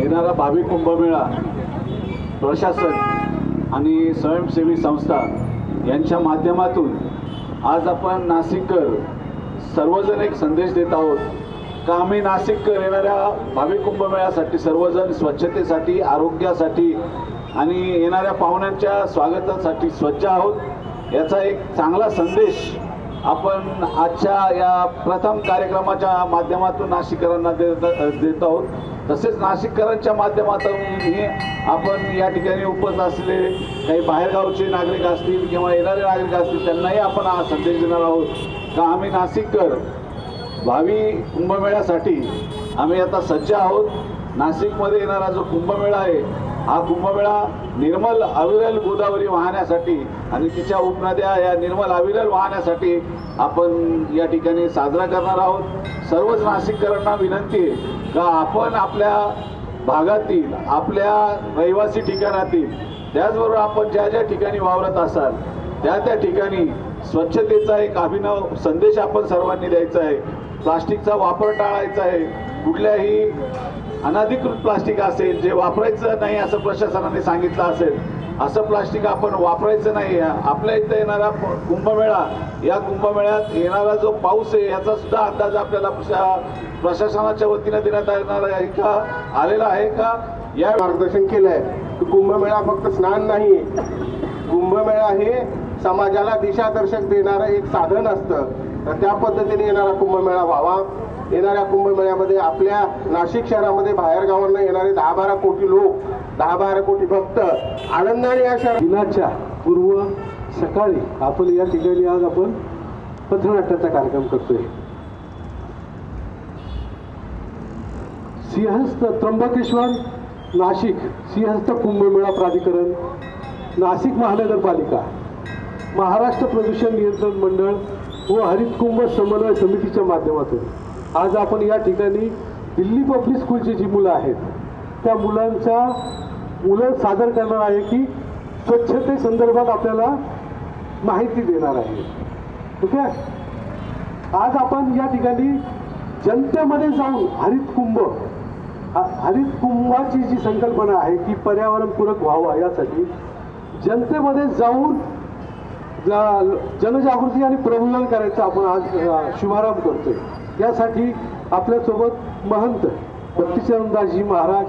येणारा भाविक कुंभमेळा प्रशासन आणि स्वयंसेवी संस्था यांच्या माध्यमातून आज आपण नाशिककर सर्वजण एक संदेश देत आहोत का आम्ही नाशिककर येणाऱ्या भाविक कुंभमेळ्यासाठी सर्वजण स्वच्छतेसाठी, आरोग्यासाठी आणि येणाऱ्या पाहुण्यांच्या स्वागतासाठी सज्ज आहोत। याचा एक चांगला संदेश आपण आजच्या या प्रथम कार्यक्रमाच्या माध्यमातून नाशिककरांना देत आहोत। तसेच नाशिककरांच्या माध्यमातून आपण या ठिकाणी उपस्थित असलेले काही बाहेरगावचे नागरिक असतील किंवा येणारे नागरिक असतील त्यांनाही आपण हा संदेश देणार आहोत का आम्ही नाशिककर भावी कुंभमेळ्यासाठी आम्ही आता सज्ज आहोत। नाशिकमध्ये येणारा जो कुंभमेळा आहे हा कुंभमेळा निर्मल अविरल गोदावरी वाहण्यासाठी आणि तिच्या उपनद्या या निर्मल अविरल वाहण्यासाठी आपण या ठिकाणी साजरा करणार आहोत। सर्वच नाशिककरांना विनंती आहे का आपण आपल्या भागातील, आपल्या रहिवासी ठिकाणातील, त्याचबरोबर आपण ज्या ज्या ठिकाणी वावरत असाल त्या ठिकाणी स्वच्छतेचा एक अभिनव संदेश आपण सर्वांनी द्यायचा आहे। प्लास्टिकचा वापर टाळायचा आहे। कुठल्याही अनधिकृत प्लास्टिक असेल जे वापरायचं नाही असं प्रशासनाने सांगितलं असेल असं प्लास्टिक आपण वापरायचं नाही। आपल्या इथं येणारा कुंभमेळा, या कुंभमेळ्यात येणारा जो पाऊस आहे याचा सुद्धा अंदाज आपल्याला प्रशासनाच्या वतीने देण्यात येणार आहे का आलेला आहे का या मार्गदर्शन केलं आहे की कुंभमेळा फक्त स्नान नाही, कुंभमेळा हे समाजाला दिशादर्शक देणारं एक साधन असतं। तर त्या पद्धतीने येणारा कुंभमेळा व्हावा। येणाऱ्या कुंभमेळ्यामध्ये आपल्या नाशिक शहरामध्ये बाहेर गावांना येणारे 10-12 कोटी लोक, 10-12 कोटी भक्त आनंदाने या शहर दिनाच्या पूर्व सकाळी आपण या ठिकाणी आज आपण पथनाट्याचा कार्यक्रम करतोय। सिंहस्थ त्र्यंबकेश्वर नाशिक सिंहस्थ कुंभमेळा प्राधिकरण, नाशिक महानगरपालिका, महाराष्ट्र प्रदूषण नियंत्रण मंडळ व हरित कुंभ समन्वय समितीच्या माध्यमातून आज आपण या ठिकाणी दिल्ली पब्लिक स्कूलची जी मुलं आहेत त्या मुलं सादर करणार आहे की स्वच्छते संदर्भात आपल्याला माहिती देणार आहे। ठीक आहे, आज आपण या ठिकाणी जनतेमध्ये जाऊन हरित कुंभाची जी संकल्पना आहे की पर्यावरणपूरक व्हावं यासाठी जनतेमध्ये जाऊन जनजागृती आणि प्रबोधन करायचं आपण आज शुभारंभ करतोय। यासाठी आपल्यासोबत महंत भक्तिचरणदासजी महाराज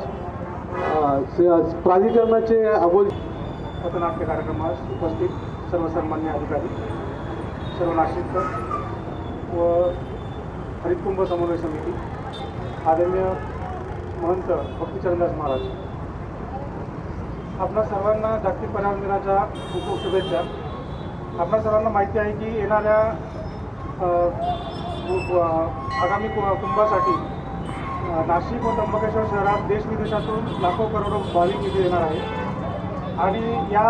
प्राधिकरणाचे पथनाट्य कार्यक्रमास उपस्थित सर्व सन्मान्य अधिकारी, सर्व नाशिककर व हरितकुंभ समन्वय समिती, आदरणीय महंत भक्तिचरणदास महाराज, आपणा सर्वांना जागतिक पर्यावरण दिनाच्या खूप खूप शुभेच्छा। आपणा सर्वांना माहिती आहे की येणाऱ्या आगामी कुंभासाठी नाशिक व त्र्यंबकेश्वर शहरात देश विदेशातून लाखो करोडो भाविक इथे येणार आहे आणि या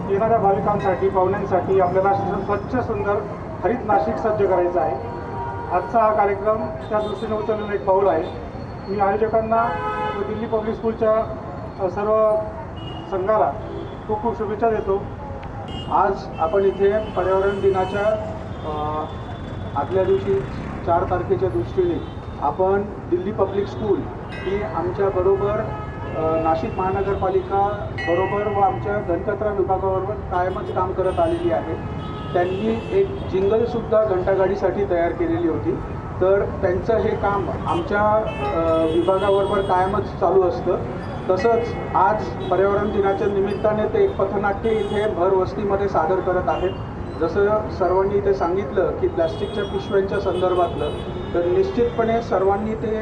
येणाऱ्या भाविकांसाठी, पाहुण्यांसाठी आपल्याला स्वच्छ सुंदर हरित नाशिक सज्ज करायचं आहे। आजचा हा कार्यक्रम त्या दृष्टीने उचललेलं एक पाऊल आहे। मी आयोजकांना व दिल्ली पब्लिक स्कूलच्या सर्व संघाला खूप खूप शुभेच्छा देतो। आज आपण इथे पर्यावरण दिनाच्या आदल्या दिवशी 4 तारखेच्या दृष्टीने आपण दिल्ली पब्लिक स्कूल ही आमच्याबरोबर नाशिक महानगरपालिका बरोबर व आमच्या घनकचरा विभागाबरोबर कायमच काम करत आलेली आहे। त्यांनी एक जिंगलसुद्धा घंटागाडीसाठी तयार केलेली होती, तर त्यांचं हे काम आमच्या विभागाबरोबर कायमच चालू असतं। तसंच आज पर्यावरण दिनाच्या निमित्ताने ते एक पथनाट्य इथे भरवस्तीमध्ये सादर करत आहेत। जसं सर्वांनी इथे सांगितलं की प्लॅस्टिकच्या पिशव्यांच्या संदर्भातलं, तर निश्चितपणे सर्वांनी ते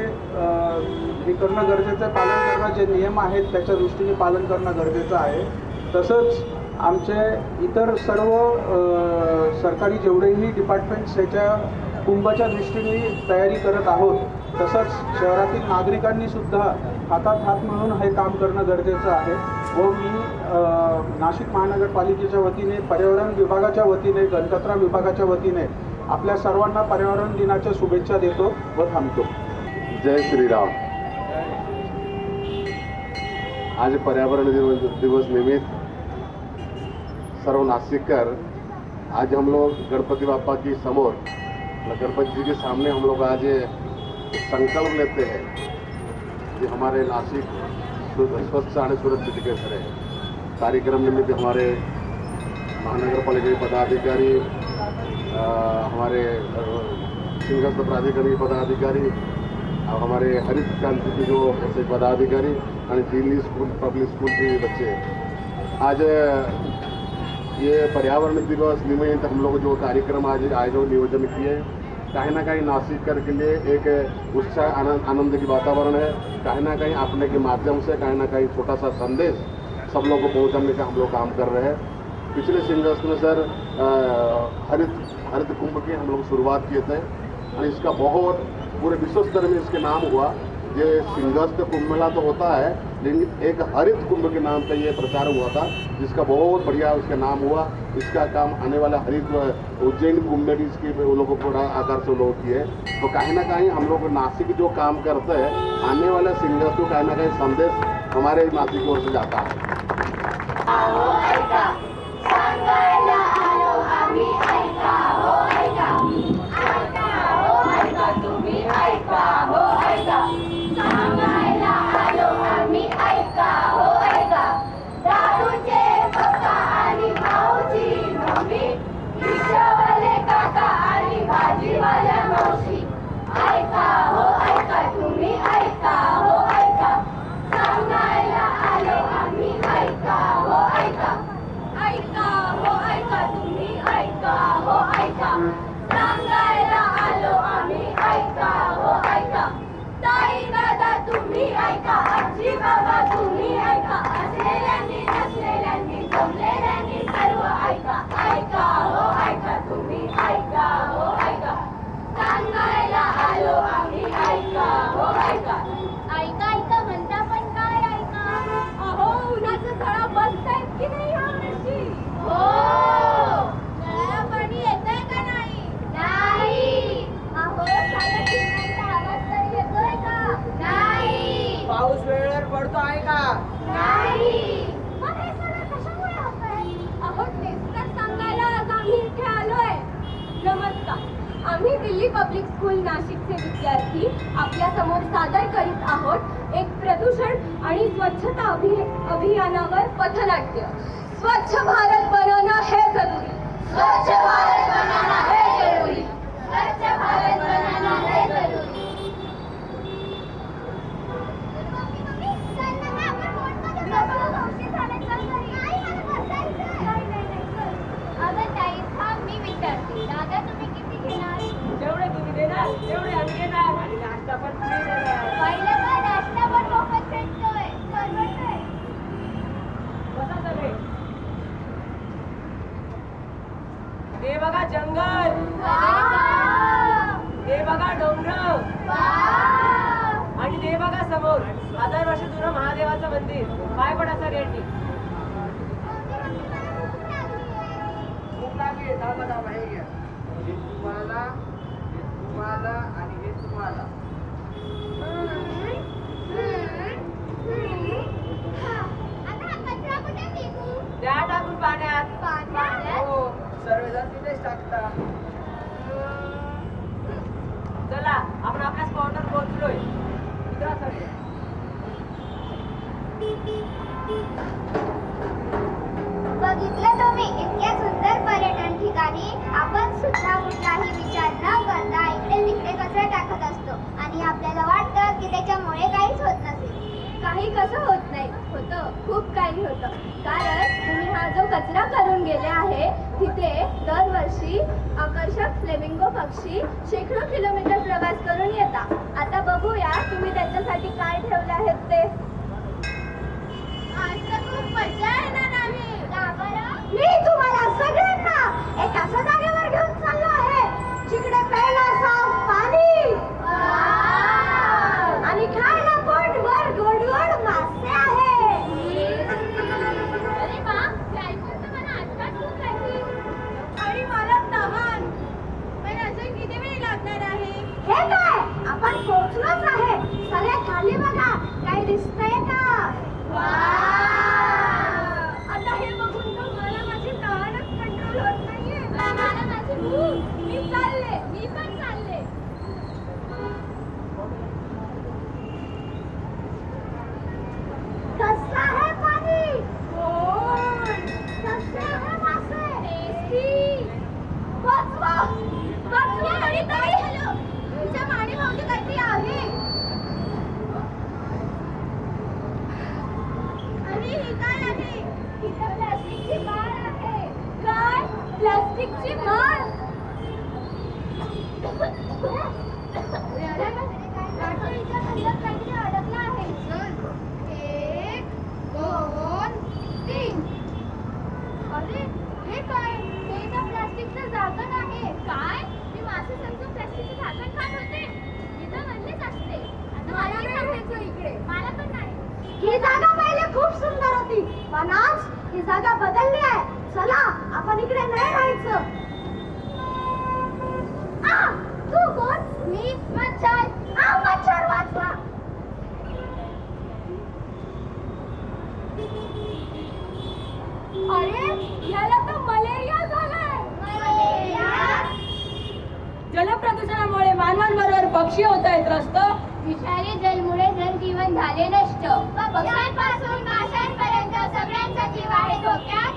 हे करणं गरजेचं, पालन करणं, जे नियम आहेत त्याच्या दृष्टीने पालन करणं गरजेचं आहे। तसंच आमचे इतर सर्व सरकारी जेवढेही डिपार्टमेंट्स ह्याच्या कुंभाच्या दृष्टीने तयारी करत आहोत, तसंच शहरातील नागरिकांनी सुद्धा हातात हात मिळून हे काम करणं गरजेचं आहे। व मी नाशिक महानगरपालिकेच्या वतीने, पर्यावरण विभागाच्या वतीने, घनकचरा विभागाच्या वतीने आपल्या सर्वांना पर्यावरण दिनाच्या शुभेच्छा देतो व थांबतो। जय श्रीराम। आज पर्यावरण दिवस निमित्त सर्व नासिककर आज हम लोग गणपति बापा की समोर, गणपति जी के सामने हम लोग आज संकल्प लेते हैं जे हमारे नासिक स्वच्छ आणि सुरक्षित केंद्र आहे. कार्यक्रमनिमित्त हमारे महानगरपालिका के पदाधिकारी, हमारे सिंहस्थ प्राधिकरण के पदाधिकारी और हमारे हरित क्रांति के जो ऐसे पदाधिकारी और दिल्ली स्कूल पब्लिक स्कूल के बच्चे आज ये पर्यावरण दिवस निमित्त हम लोग जो कार्यक्रम आज आयोजन नियोजन किए, कहीं ना कहीं नासिककर के लिए एक उत्साह आनंद की वातावरण है. कहीं ना कहीं अपने के माध्यम से कहीं ना कहीं छोटा सा संदेश सब लोग को पहुंचाने का हम लोग काम कर रहे हैं. पिछले सिंगस्त में सर हरित कुंभ की हम लोग शुरुआत किए थे और इसका बहुत पूरे विश्व स्तर में इसके नाम हुआ. ये सिंगस्त कुंभ मेला तो होता है, लेकिन एक हरित कुंभ के नाम पे ये प्रचार हुआ था, जिसका बहुत बढ़िया उसका नाम हुआ. इसका काम आने वाला हरित उज्जैन कुंभ में भी इसकी वो लोगों को बड़ा आकार से लोग किए. तो कहीं ना कहीं हम लोग नासिक जो काम करते हैं, आने वाले सिंगस्त को कहीं ना कहीं संदेश हमारे नासिक की ओर से जाता है. सांगायला आलो आम्ही ऐका हो ऐका ऐका हो ऐका तुम्ही ऐका हो ऐका सांगायला आलो आम्ही ऐका हो ऐका दारूचे पप्पा आणि भाऊजी मम्मी रिक्षावाले काका आणि भाजीवाल्या मावशी ऐका हो ऐका तुम्ही ऐका हो ऐका सांगायला आलो आम्ही ऐका हो ऐका ऐका हो ऐका तुम्ही ऐका हो ऐका सांगायला आलो आम्ही ऐका हो ऐका ताई दादा तुम्ही ऐका आजी बाबा तुम्ही ऐका असलेल्यांनी नसलेल्यांनी जमलेल्यांनी सर्व ऐका ऐका हो ऐका तुम्ही ऐका हो ऐका सांगायला आलो आम्ही ऐका हो ऐका ऐका ऐका म्हणता पण काय ऐका अहो उन्हाचं झळा बसतायत की नाही यावर्षी हो नळाला पाणी येतंय का नाही नाही अहो साधा चिमण्यांचा आवाज तरी येतोय का नाही पाऊस वेळेवर पडतो आहे का नाही मग हे सगळं कशामुळे होतंय अहो तेच तर सांगायला आज आम्ही इथे आलोय नमस्कार आम्ही दिल्ली पब्लिक स्कूल नाशिकचे विद्यार्थी आपल्या समोर सादर करीत आहोत एक प्रदूषण आणि स्वच्छता अभियानावर पथनाट्य. स्वच्छ भारत बनवणं हे जरुरी स्वच्छ भारत बनवणं हे जरुरी स्वच्छ भारत बनवणं हे जरुरी. अगं ताई थांब मी विचारते दादा तुम्ही किती घेणार जेवढे तुम्ही देणार तेवढे आम्ही घेणार आणि नाश्ता पण तुम्ही देणार. पहिलं का नाश्ता पण मोफत भेटतोय परवडतंय बसा सगळे. ते बघा जंगल, ते बघा डोंगर आणि ते बघा समोर 1000 वर्ष जुनं महादेवाचं मंदिर. काय पण असं रेटी खूप लागेल. दाबा हे घ्या. हे तुम्हाला आणि हे तुम्हाला. आता हा कचरा कुठे फेकू त्या टाकून पाण्यात. पाण्यात हो सर्वजण तिथेच टाकता. चला आपण आपल्या स्पॉटवर पोहोचलोय. उतरा सगळे. बघितलं तुम्ही इतक्या सुंदर पर्यटन ठिकाणी आपण सुद्धा कुठलाही विचार न करता इकडे तिकडे कचरा टाकत असतो आणि आपल्याला वाटतं की त्याच्यामुळे काहीच होत नसेल. काही कसं होत नाही होतं खूप काही होतं कारण तुम्ही हा जो कचरा करून गेले आहे तिथे दरवर्षी आकर्षक फ्लेमिंगो पक्षी शेकडो किलोमीटर प्रवास करून येतात. आता बघूया तुम्ही त्याच्यासाठी काय ठेवले आहेत ते. आज तर खूप मजा येणार आहे. का बरं? मी तुम्हाला सगळ्यांना एक अशा जागेवर घेऊन चाललो आहे जिकडे प्यायला साफ पाणी आणि खायला पोटभर गोड गोड मासे आहे. अरे वा ते ऐकून तर मला आत्ताच भूक लागली आणि मला तहान. पण अजून किती वेळ लागणार आहे. हे काय आपण पोहोचलोच आहे. सगळे खाली बघा काही दिसतंय का. आता हे बघून तर मला माझी तहानच कंट्रोल होत नाहीये. मला माझी भूक. मी पण चालले. आणि ही काय आहे? ही तर प्लास्टिकची माळ आहे. काय? प्लास्टिकची माळ? राठोडीच्या खांद्यात काहीतरी अडकलं आहे. 1, 2, 3. अरे हे काय? हे तर प्लास्टिकचं झाकण आहे. काय? मी मासे समजून प्लास्टिकचं झाकण खात होते. ही तर मधलीच असते. आता मला नाही राहायचं इकडे. मला पण नाही. ही जागा पहिले खूप सुंदर होती, पण आज ही जागा बदलली आहे. चला आपण इकडे नाही राहायचं. तू कोण? मी मच्छर. मच्छर वाचवा. अरे याला तर मलेरिया झालाय. मलेरिया? जलप्रदूषणामुळे मानवांबरोबर पक्षी होत आहेत त्रस्त. विषारी जलमुळे जनजीवन झाले नष्ट. पक्ष्यांपासून माशांपर्यंत सगळ्यांचा जीव आहे धोक्यात.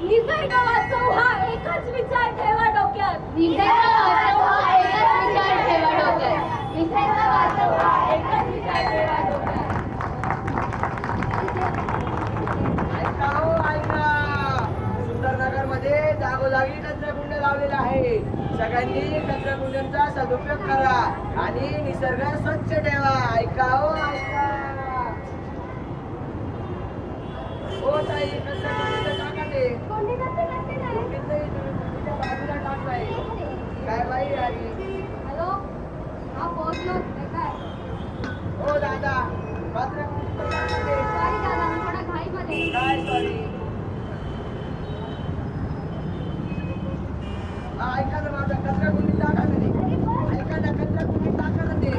निसर्ग वाचव हा एकच विचार ठेवा डोक्यात. निसर्ग वाचव हा एकच विचार ठेवा डोक्यात. निसर्ग वाचव हा एकच विचार ठेवा डोक्यात. सुंदरनगर मध्ये जागोजागी कचराकुंड लावलेला आहे. सगळ्यांनी कचराकुंडांचा सदुपयोग करा आणि निसर्ग स्वच्छ ठेवा. ऐका हो ऐका. हो ताई, कचराकुंडीचं टाका ते. कोणी कसे करते नाही? तुम्ही तुमच्या बाजूला टाकलाय. काय बाई आली? हॅलो हा पोहोचलो ते काय? हो दादा, कचराकुंडीचं टाका ते. सॉरी दादा मी थोडा घाईमध्ये. काय सॉरी? ऐका ना माझा कचराकुंडी टाका ना ते. ऐका ना कचराकुंडी टाका ना ते.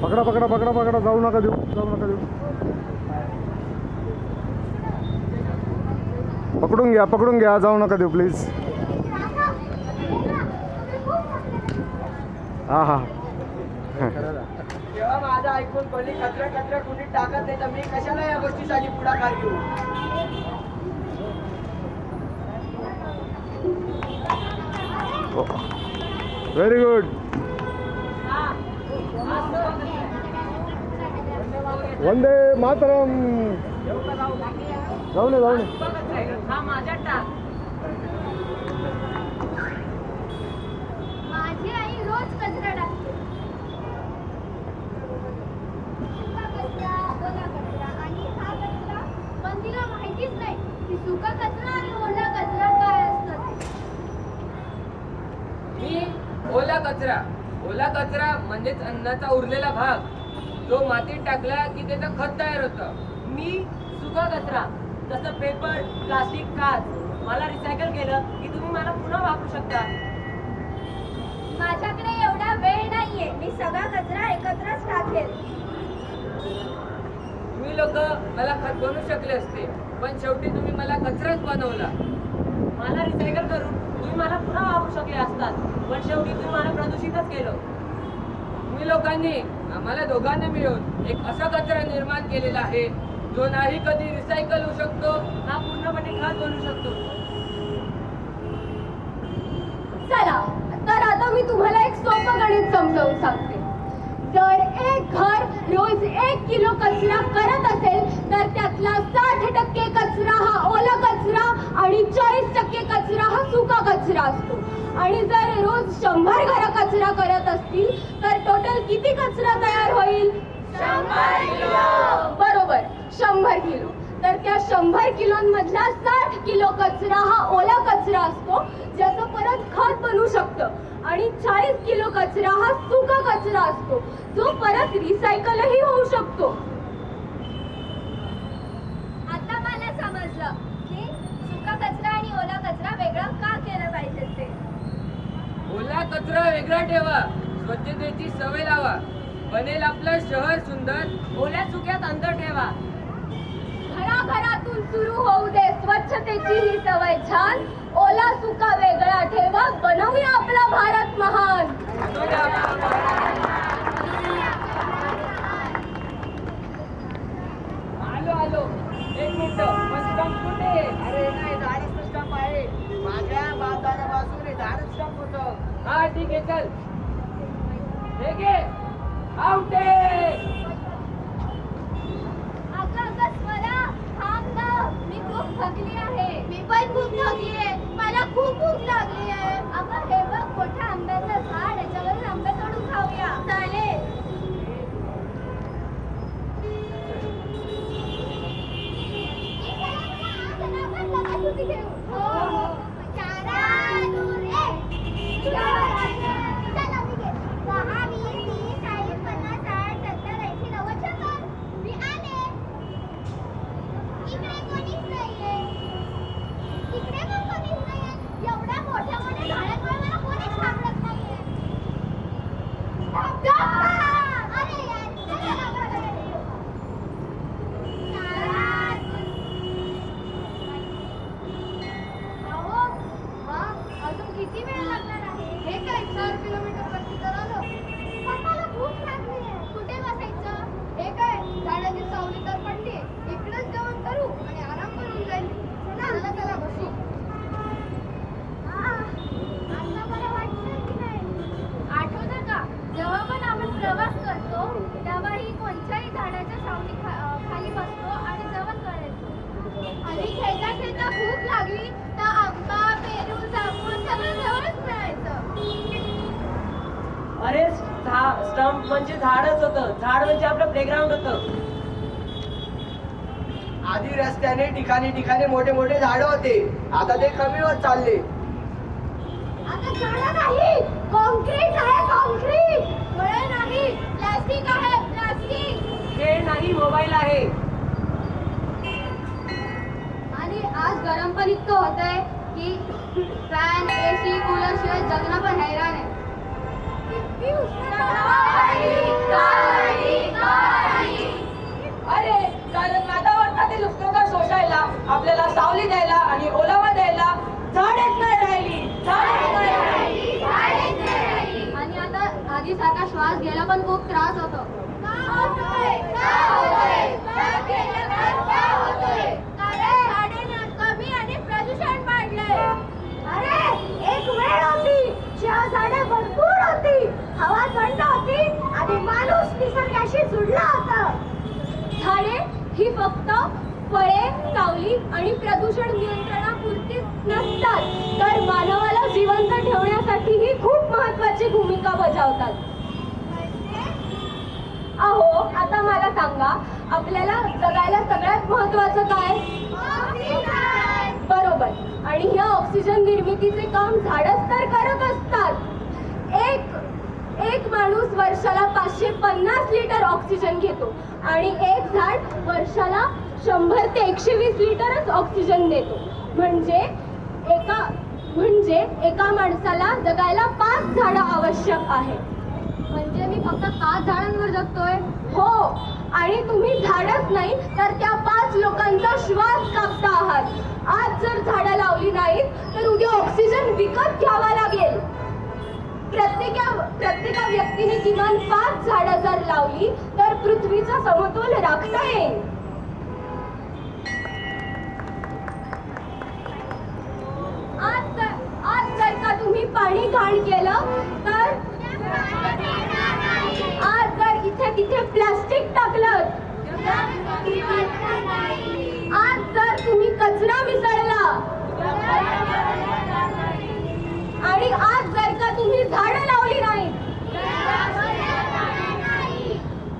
पकडा पकडा पकडा पकडा, जाऊ नका देऊ, जाऊ नका देऊ. पकडून घ्या, जाऊ नका देऊ प्लीज. हा हा. तेव्हा माझं ऐकून कोणी कचराकुंडीत टाकत नाही तर मी कशाला या गोष्टीसाठी पुढाकार घेऊ? Very good. वंदे मातरम. जाऊ नये. हा माझ्या टाक. माझी आई रोज कचरा टाकते. सुका कचरा, ओला कचरा आणि हा कचरा, पण तिला माहितीच नाही की सुका कचरा आणि ओला कचरा काय असतं ते. मी ओला कचरा म्हणजेच अन्नाचा उरलेला भाग, तो मातीत टाकला की त्याचं खत तयार होतं. मी सुका कचरा जसं पेपर, प्लास्टिक, काच. मला रिसायकल केलं की तुम्ही मला पुन्हा वापरू शकता. माझ्याकडे एवढा वेळ नाहीये. मी सगळा कचरा एकत्रच टाकेल. तुम्ही लोक मला खत बनवू शकले असते, पण शेवटी तुम्ही मला कचराच बनवला. मला रिसायकल करून तुम्ही मला पुन्हा वापरू शकले असतात, पण शेवटी तुम्ही मला प्रदूषितच केलं. तुम्ही लोकांनी आम्हाला दोघांना मिळून एक असा कचरा निर्माण केलेला आहे जो नाही कधी रिसायकल होऊ शकतो ना पूर्णपणे खत बनवू शकतो. चला तर आता मी तुम्हाला एक सोपं गणित समजावून सांगते. जर एक घर रोज 1 किलो कचरा करत असेल तर त्यातला 60% कचरा हा ओला कचरा आणि 40% कचरा हा सुका कचरा असतो. आणि जर रोज 100 घरं कचरा करत असतील तर टोटल किती कचरा तयार होईल? 100 किलो. बरोबर, 100 किलो. तर त्या 100 किलोंमधला 60 किलो कचरा हा ओला कचरा असतो, ज्याचं परत खत बनवू शकतं. आणि 40 किलो कचरा हा सुका कचरा असतो, जो परत रिसायकलही होऊ शकतो. आता मला समजलं की सुका कचरा आणि ओला कचरा वेगळा का केलं पाहिजे ते. ओला कचरा वेगळा ठेवा, स्वच्छतेची सवय लावा, बनेल आपलं शहर सुंदर. ओल्या सुक्यात अंतर ठेवा. घराघरातून सुरू होऊ दे स्वच्छतेची ही सवय छान. ओला सुका वेगळा ठेवा, बनवूया आपला भारत महान. आलो 1 मिनिट, पण स्टंप कुठे? अरे नाही, झाडच स्टंप आहे. माझ्या बाजारापासून हे झाडच स्टंप होतं. हा ठीक आहे, चल. हे घे, आउट. थकली आहे. मी पण खूप थकली आहे. मला खूप भूक लागली आहे. अगं हे बघ मोठं आंब्याचं झाड, याच्यावरून आंबे तोडून खाऊया. चालेल. हो हो. चारा दूर एक. चला मी घेते. 10, 20, 30, 40, 50, 60, 70, 80, 90, 100. मी आले. इकडे कोणीच नाहीये. इकडे पण कोणीच नाहीये. एवढ्या मोठ्या मोठ्या झाडांमुळे मला कोणीच सापडत नाहीये. गप्पा! अरे यार, चला लवकर. अहो, अजून किती वेळ लागणार आहे? हे काय 4 किलोमीटर वरती तर आलो. पण मला भूक लागली आहे. कुठे बसायचं? हे काय झाडाची सावली तर पडली. इकडेच जेवण करू आणि आराम करून जाईल. चला चला बसू. आता बरं वाटतं की नाही? आठवतं का जेव्हा पण आपण प्रवास करतो तेव्हा ही कोणत्याही झाडाच्या सावली खाली बसतो आणि जेवण करायचो. आणि खेळता खेळता भूक लागली तर आंबा पेरू जांभूळ सगळं जवळच मिळायचं. अरे स्टंप म्हणजे झाडच होतं. झाड म्हणजे आपलं प्लेग्राऊंड होतं. आधी रस्त्याने ठिकाणी ठिकाणी मोठे मोठे झाड होते. आता ते कमी होत चालले. आता झाडं नाही, कॉन्क्रीट आहे. कॉन्क्रीट. फळे नाही, प्लास्टिक आहे. प्लास्टिक. खेळ नाही, मोबाईल आहे. आणि आज गरम पण इतकं होतंय की फॅन एसी कूलर शिवाय जगणं पण हैराण आहे. अरे कारण वातावरणातील उष्णता शोषायला, आपल्याला सावली द्यायला आणि ओलावा द्यायला झाडेच नाही राहिली. झाडेच नाही राहिली. आणि आता आधीसारखा श्वास घ्यायला पण खूप त्रास होतो. कमी आणि प्रदूषण वाढलंय. अरे एक वेळ होती जेव्हा झाडे भरपूर होती, हवा थंड होती आणि माणूस निसर्गाशी जुडला होता. झाडे ही फक्त फळे, सावली आणि प्रदूषण नियंत्रणापुरतीच नसतात, तर मानवाला जिवंत ठेवण्यासाठीही खूप महत्त्वाची भूमिका बजावतात. अहो, आता मला सांगा, आपल्याला जगायला सगळ्यात महत्त्वाचं काय? बरोबर. आणि ह्या ऑक्सिजन निर्मितीचे काम झाडच तर करत असतात. एक माणूस वर्षाला 550 लिटर ऑक्सिजन घेतो आणि एक झाड वर्षाला 100 ते 120 लिटरच ऑक्सिजन देतो. म्हणजे एका माणसाला जगायला 5 झाडं आवश्यक आहे. म्हणजे मी फक्त 5 झाडांवर जगतोय? हो. आणि तुम्ही झाडच नाही तर त्या 5 लोकांचा श्वास कापता आहात. आज जर झाडं लावली नाहीत तर उद्या ऑक्सिजन विकत घ्यावा लागेल. प्रत्येका व्यक्तीने किमान 5 झाडं जर लावली तर पृथ्वीचा समतोल राखता येईल. आज जर का तुम्ही पाणी घाण केलं तर आज जर इथे तिथे प्लास्टिक टाकलं, आज जर तुम्ही कचरा मिसळला आणि आज जर का तुम्ही झाडं लावली नाहीत,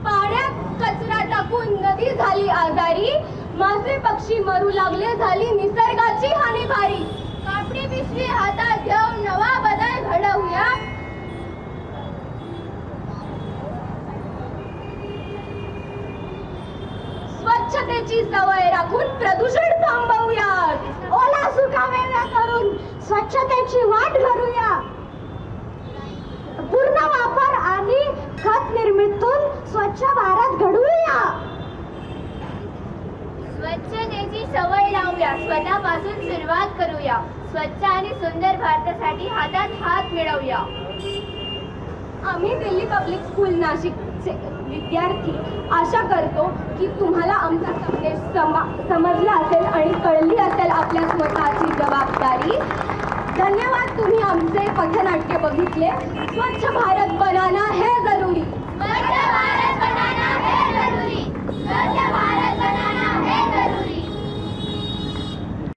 पाण्यात कचरा टाकून नदी झाली आजारी, मासे पक्षी मरू लागले, झाली निसर्गाची हानी भारी. कापडी पिशवी हातात घेऊन नवा बदल घडवूया. स्वच्छतेची सवय राखून प्रदूषण थांबवूयात. ओला सुका वेगळा करून स्वच्छतेची वाट धरूया. पूर्ण वापर आणि खत निर्मितीतून स्वच्छ भारत घडवूया. स्वच्छतेची सवय लावूया. स्वतःपासून सुरुवात करूया. स्वच्छ आणि सुंदर भारतासाठी हातात हात मिळवूया. आम्ही दिल्ली पब्लिक स्कूल नाशिकचे विद्यार्थी आशा करतो की तुम्हाला आमचा संदेश समजला असेल आणि कळली असेल आपल्या स्वतःची जबाबदारी. धन्यवाद. तुम्ही आमचे पथनाट्य बघितले. स्वच्छ भारत बनाना है